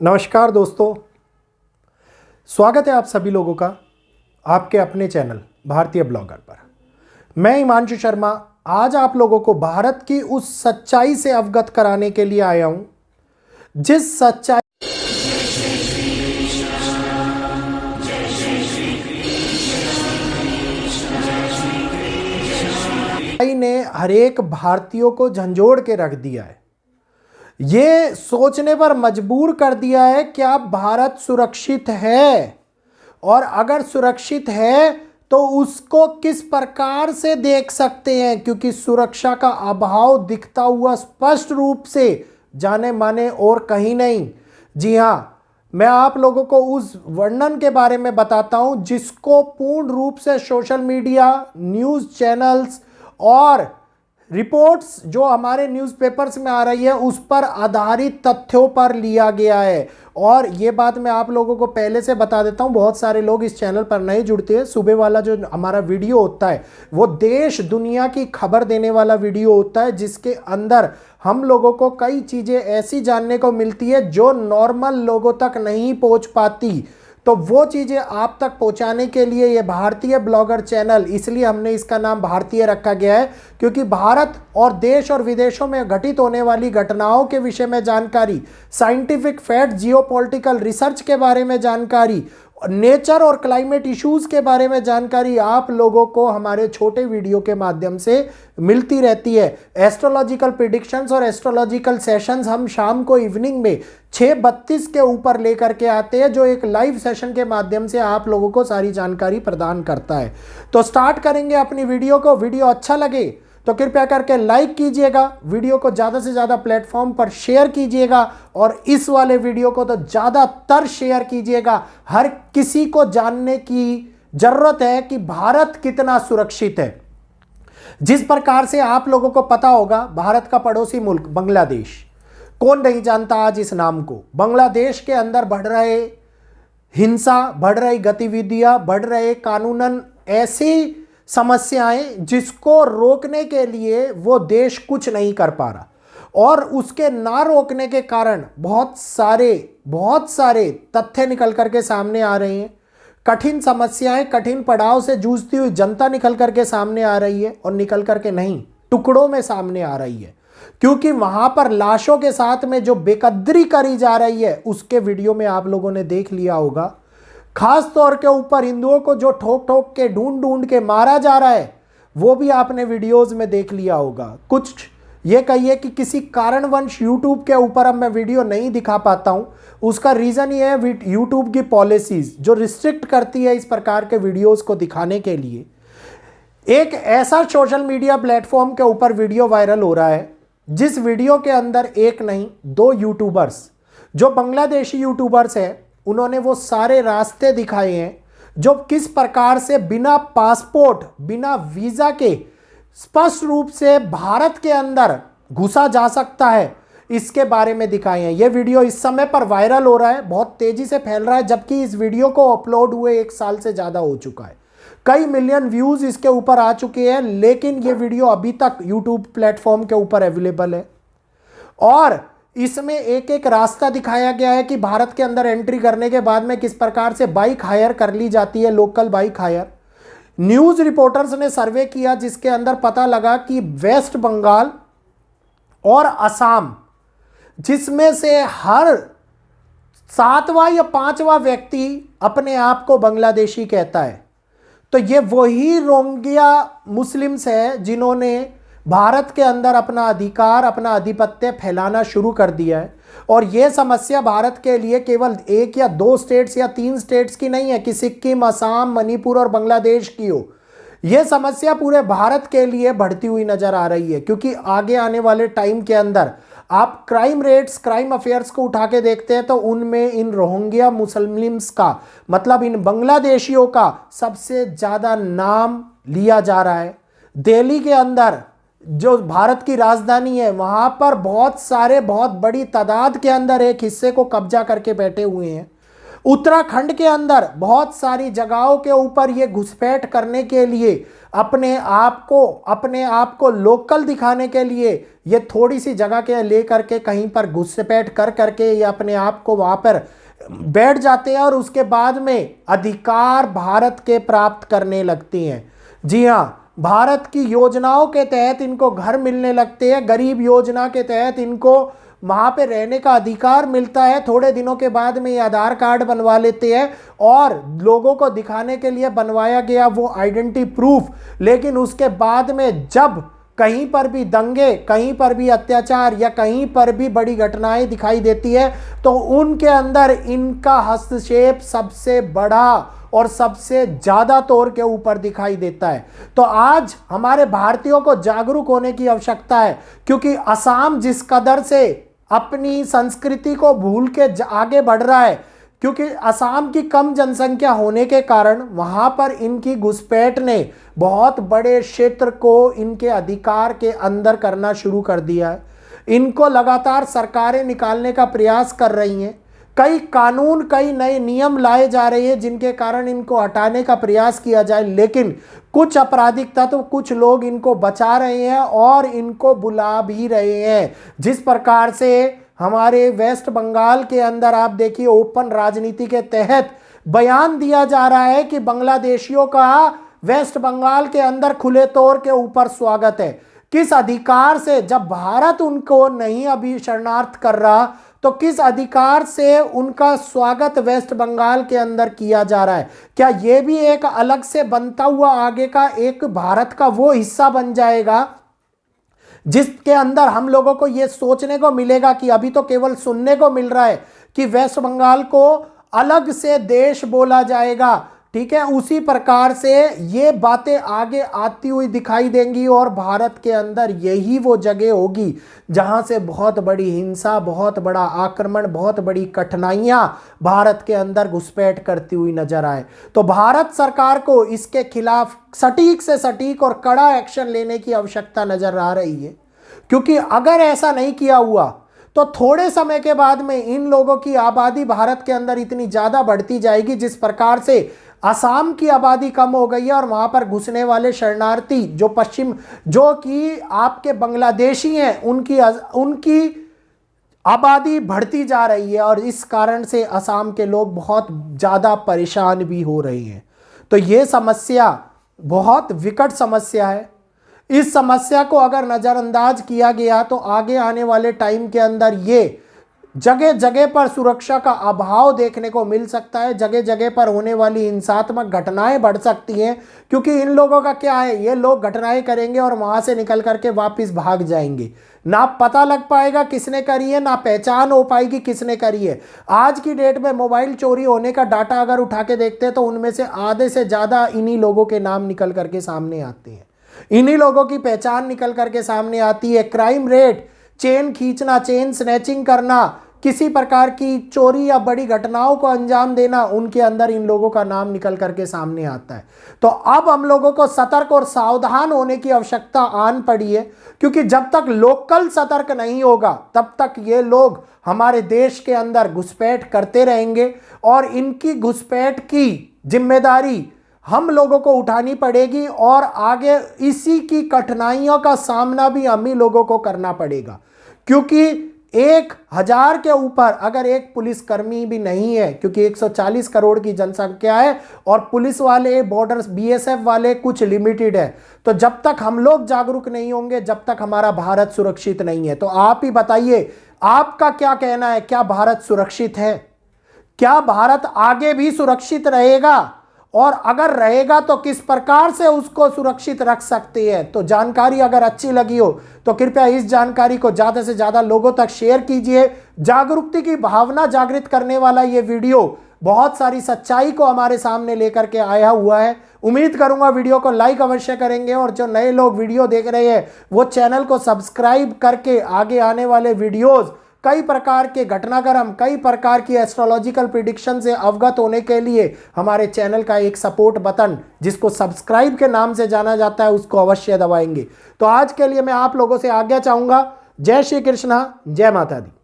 नमस्कार दोस्तों, स्वागत है आप सभी लोगों का आपके अपने चैनल भारतीय ब्लॉगर पर। मैं हिमांशु शर्मा आज आप लोगों को भारत की उस सच्चाई से अवगत कराने के लिए आया हूं जिस सच्चाई ने हर एक भारतीयों को झंझोड़ के रख दिया है। ये सोचने पर मजबूर कर दिया है क्या भारत सुरक्षित है, और अगर सुरक्षित है तो उसको किस प्रकार से देख सकते हैं, क्योंकि सुरक्षा का अभाव दिखता हुआ स्पष्ट रूप से जाने माने और कहीं नहीं। जी हाँ, मैं आप लोगों को उस वर्णन के बारे में बताता हूं जिसको पूर्ण रूप से सोशल मीडिया, न्यूज़ चैनल्स और रिपोर्ट्स जो हमारे न्यूज़पेपर्स में आ रही है उस पर आधारित तथ्यों पर लिया गया है। और ये बात मैं आप लोगों को पहले से बता देता हूँ, बहुत सारे लोग इस चैनल पर नहीं जुड़ते हैं। सुबह वाला जो हमारा वीडियो होता है वो देश दुनिया की खबर देने वाला वीडियो होता है, जिसके अंदर हम लोगों को कई चीज़ें ऐसी जानने को मिलती है जो नॉर्मल लोगों तक नहीं पहुँच पाती। तो वो चीज़ें आप तक पहुंचाने के लिए ये भारतीय ब्लॉगर चैनल, इसलिए हमने इसका नाम भारतीय रखा गया है, क्योंकि भारत और देश और विदेशों में घटित होने वाली घटनाओं के विषय में जानकारी, साइंटिफिक फैक्ट, जियोपॉलिटिकल रिसर्च के बारे में जानकारी, नेचर और क्लाइमेट इश्यूज के बारे में जानकारी आप लोगों को हमारे छोटे वीडियो के माध्यम से मिलती रहती है। एस्ट्रोलॉजिकल प्रिडिक्शंस और एस्ट्रोलॉजिकल सेशंस हम शाम को इवनिंग में 6:32 के ऊपर लेकर के आते हैं, जो एक लाइव सेशन के माध्यम से आप लोगों को सारी जानकारी प्रदान करता है। तो स्टार्ट करेंगे अपनी वीडियो को। वीडियो अच्छा लगे तो कृपया करके लाइक कीजिएगा, वीडियो को ज़्यादा से ज़्यादा प्लेटफॉर्म पर शेयर कीजिएगा, और इस वाले वीडियो को तो ज़्यादातर शेयर कीजिएगा। हर किसी को जानने की ज़रूरत है कि भारत कितना सुरक्षित है। जिस प्रकार से आप लोगों को पता होगा, भारत का पड़ोसी मुल्क बांग्लादेश, कौन नहीं जानता आज इस नाम को। बांग्लादेश के अंदर बढ़ रहे हिंसा, बढ़ रही गतिविधियां, बढ़ रहे कानूनन ऐसी समस्याएं जिसको रोकने के लिए वो देश कुछ नहीं कर पा रहा, और उसके ना रोकने के कारण बहुत सारे तथ्य निकल करके सामने आ रहे हैं। कठिन समस्याएं, कठिन पड़ाव से जूझती हुई जनता निकल करके सामने आ रही है, और निकल करके नहीं, टुकड़ों में सामने आ रही है, क्योंकि वहां पर लाशों के साथ में जो बेकदरी करी जा रही है उसके वीडियो में आप लोगों ने देख लिया होगा। खास तौर के ऊपर हिंदुओं को जो ठोक ठोक के ढूंढ के मारा जा रहा है वो भी आपने वीडियोस में देख लिया होगा। कुछ ये कहिए कि किसी कारणवश यूट्यूब के ऊपर अब मैं वीडियो नहीं दिखा पाता हूं, उसका रीज़न ये है यूट्यूब की पॉलिसीज़ जो रिस्ट्रिक्ट करती है इस प्रकार के वीडियोस को दिखाने के लिए। एक ऐसा सोशल मीडिया प्लेटफॉर्म के ऊपर वीडियो वायरल हो रहा है जिस वीडियो के अंदर एक नहीं दो यूट्यूबर्स, जो बांग्लादेशी यूट्यूबर्स हैं, उन्होंने वो सारे रास्ते दिखाए हैं जो किस प्रकार से बिना पासपोर्ट, बिना वीज़ा के स्पष्ट रूप से भारत के अंदर घुसा जा सकता है, इसके बारे में दिखाए हैं। ये वीडियो इस समय पर वायरल हो रहा है, बहुत तेज़ी से फैल रहा है, जबकि इस वीडियो को अपलोड हुए 1 साल से ज़्यादा हो चुका है। कई मिलियन व्यूज़ इसके ऊपर आ चुके हैं, लेकिन ये वीडियो अभी तक यूट्यूब प्लेटफॉर्म के ऊपर अवेलेबल है। और इसमें एक एक रास्ता दिखाया गया है कि भारत के अंदर एंट्री करने के बाद में किस प्रकार से बाइक हायर कर ली जाती है, local bike hire. News reporters ने सर्वे किया जिसके अंदर पता लगा कि वेस्ट बंगाल और असम, जिसमें से हर 7वां या 5वां व्यक्ति अपने आप को बांग्लादेशी कहता है, तो ये वही रोहिंग्या मुस्लिम्स है जिन्होंने भारत के अंदर अपना अधिकार, अपना आधिपत्य फैलाना शुरू कर दिया है। और यह समस्या भारत के लिए केवल 1 या 2 स्टेट्स या 3 स्टेट्स की नहीं है कि सिक्किम, असम, मणिपुर और बांग्लादेश की हो। यह समस्या पूरे भारत के लिए बढ़ती हुई नजर आ रही है, क्योंकि आगे आने वाले टाइम के अंदर आप क्राइम रेट्स, क्राइम अफेयर्स को उठा के देखते हैं तो उनमें इन रोहिंग्या मुस्लिम्स का, मतलब इन बांग्लादेशियों का सबसे ज़्यादा नाम लिया जा रहा है। दिल्ली के अंदर जो भारत की राजधानी है, वहां पर बहुत बड़ी तादाद के अंदर एक हिस्से को कब्जा करके बैठे हुए हैं। उत्तराखंड के अंदर बहुत सारी जगहों के ऊपर ये घुसपैठ करने के लिए अपने आप को लोकल दिखाने के लिए ये थोड़ी सी जगह के लेकर के कहीं पर घुसपैठ कर करके ये अपने आप को वहां पर बैठ जाते हैं और उसके बाद में अधिकार भारत के प्राप्त करने लगती हैं। जी हाँ, भारत की योजनाओं के तहत इनको घर मिलने लगते हैं, गरीब योजना के तहत इनको वहां पे रहने का अधिकार मिलता है। थोड़े दिनों के बाद में ये आधार कार्ड बनवा लेते हैं और लोगों को दिखाने के लिए बनवाया गया वो आइडेंटिटी प्रूफ, लेकिन उसके बाद में जब कहीं पर भी दंगे, कहीं पर भी अत्याचार या कहीं पर भी बड़ी घटनाएं दिखाई देती है तो उनके अंदर इनका हस्तक्षेप सबसे बड़ा और सबसे ज्यादा तौर के ऊपर दिखाई देता है। तो आज हमारे भारतीयों को जागरूक होने की आवश्यकता है, क्योंकि असम जिस कदर से अपनी संस्कृति को भूल के आगे बढ़ रहा है, क्योंकि असम की कम जनसंख्या होने के कारण वहां पर इनकी घुसपैठ ने बहुत बड़े क्षेत्र को इनके अधिकार के अंदर करना शुरू कर दिया है। इनको लगातार सरकारें निकालने का प्रयास कर रही हैं, कई कानून, कई नए नियम लाए जा रहे हैं जिनके कारण इनको हटाने का प्रयास किया जाए, लेकिन कुछ आपराधिक तत्व, कुछ लोग इनको बचा रहे हैं और इनको बुला भी रहे हैं। जिस प्रकार से हमारे वेस्ट बंगाल के अंदर आप देखिए ओपन राजनीति के तहत बयान दिया जा रहा है कि बांग्लादेशियों का वेस्ट बंगाल के अंदर खुले तौर के ऊपर स्वागत है। किस अधिकार से, जब भारत उनको नहीं अभी शरणार्थ कर रहा तो किस अधिकार से उनका स्वागत वेस्ट बंगाल के अंदर किया जा रहा है? क्या यह भी एक अलग से बनता हुआ आगे का एक भारत का वो हिस्सा बन जाएगा जिसके अंदर हम लोगों को यह सोचने को मिलेगा कि अभी तो केवल सुनने को मिल रहा है कि वेस्ट बंगाल को अलग से देश बोला जाएगा, ठीक है? उसी प्रकार से ये बातें आगे आती हुई दिखाई देंगी और भारत के अंदर यही वो जगह होगी जहां से बहुत बड़ी हिंसा, बहुत बड़ा आक्रमण, बहुत बड़ी कठिनाइयां भारत के अंदर घुसपैठ करती हुई नजर आए। तो भारत सरकार को इसके खिलाफ सटीक से सटीक और कड़ा एक्शन लेने की आवश्यकता नजर आ रही है, क्योंकि अगर ऐसा नहीं किया हुआ तो थोड़े समय के बाद में इन लोगों की आबादी भारत के अंदर इतनी ज्यादा बढ़ती जाएगी, जिस प्रकार से असम की आबादी कम हो गई है और वहां पर घुसने वाले शरणार्थी जो कि आपके बांग्लादेशी हैं, उनकी आबादी बढ़ती जा रही है और इस कारण से असम के लोग बहुत ज्यादा परेशान भी हो रहे हैं। तो ये समस्या बहुत विकट समस्या है। इस समस्या को अगर नजरअंदाज किया गया तो आगे आने वाले टाइम के अंदर ये जगह जगह पर सुरक्षा का अभाव देखने को मिल सकता है, जगह जगह पर होने वाली हिंसात्मक घटनाएं बढ़ सकती हैं, क्योंकि इन लोगों का क्या है, ये लोग घटनाएं करेंगे और वहां से निकल करके वापस भाग जाएंगे। ना पता लग पाएगा किसने करी है, ना पहचान हो पाएगी किसने करी है। आज की डेट में मोबाइल चोरी होने का डाटा अगर उठा के देखते हैं तो उनमें से आधे से ज्यादा इन्हीं लोगों के नाम निकल करके सामने आते हैं, इन्हीं लोगों की पहचान निकल करके सामने आती है। क्राइम रेट, चेन खींचना, चेन स्नैचिंग करना, किसी प्रकार की चोरी या बड़ी घटनाओं को अंजाम देना, उनके अंदर इन लोगों का नाम निकल करके सामने आता है। तो अब हम लोगों को सतर्क और सावधान होने की आवश्यकता आन पड़ी है, क्योंकि जब तक लोकल सतर्क नहीं होगा तब तक ये लोग हमारे देश के अंदर घुसपैठ करते रहेंगे और इनकी घुसपैठ की जिम्मेदारी हम लोगों को उठानी पड़ेगी और आगे इसी की कठिनाइयों का सामना भी हम ही लोगों को करना पड़ेगा। क्योंकि 1000 के ऊपर अगर एक पुलिसकर्मी भी नहीं है, क्योंकि 140 करोड़ की जनसंख्या है और पुलिस वाले, बॉर्डर बीएसएफ वाले कुछ लिमिटेड है, तो जब तक हम लोग जागरूक नहीं होंगे, जब तक हमारा भारत सुरक्षित नहीं है। तो आप ही बताइए, आपका क्या कहना है? क्या भारत सुरक्षित है? क्या भारत आगे भी सुरक्षित रहेगा? और अगर रहेगा तो किस प्रकार से उसको सुरक्षित रख सकते हैं? तो जानकारी अगर अच्छी लगी हो तो कृपया इस जानकारी को ज़्यादा से ज़्यादा लोगों तक शेयर कीजिए। जागरूकता की भावना जागृत करने वाला ये वीडियो बहुत सारी सच्चाई को हमारे सामने लेकर के आया हुआ है। उम्मीद करूंगा वीडियो को लाइक अवश्य करेंगे और जो नए लोग वीडियो देख रहे हैं वो चैनल को सब्सक्राइब करके आगे आने वाले वीडियोज़, कई प्रकार के घटनाक्रम, कई प्रकार की एस्ट्रोलॉजिकल प्रिडिक्शन से अवगत होने के लिए हमारे चैनल का एक सपोर्ट बटन, जिसको सब्सक्राइब के नाम से जाना जाता है, उसको अवश्य दबाएंगे। तो आज के लिए मैं आप लोगों से आज्ञा चाहूंगा। जय श्री कृष्णा, जय माता दी।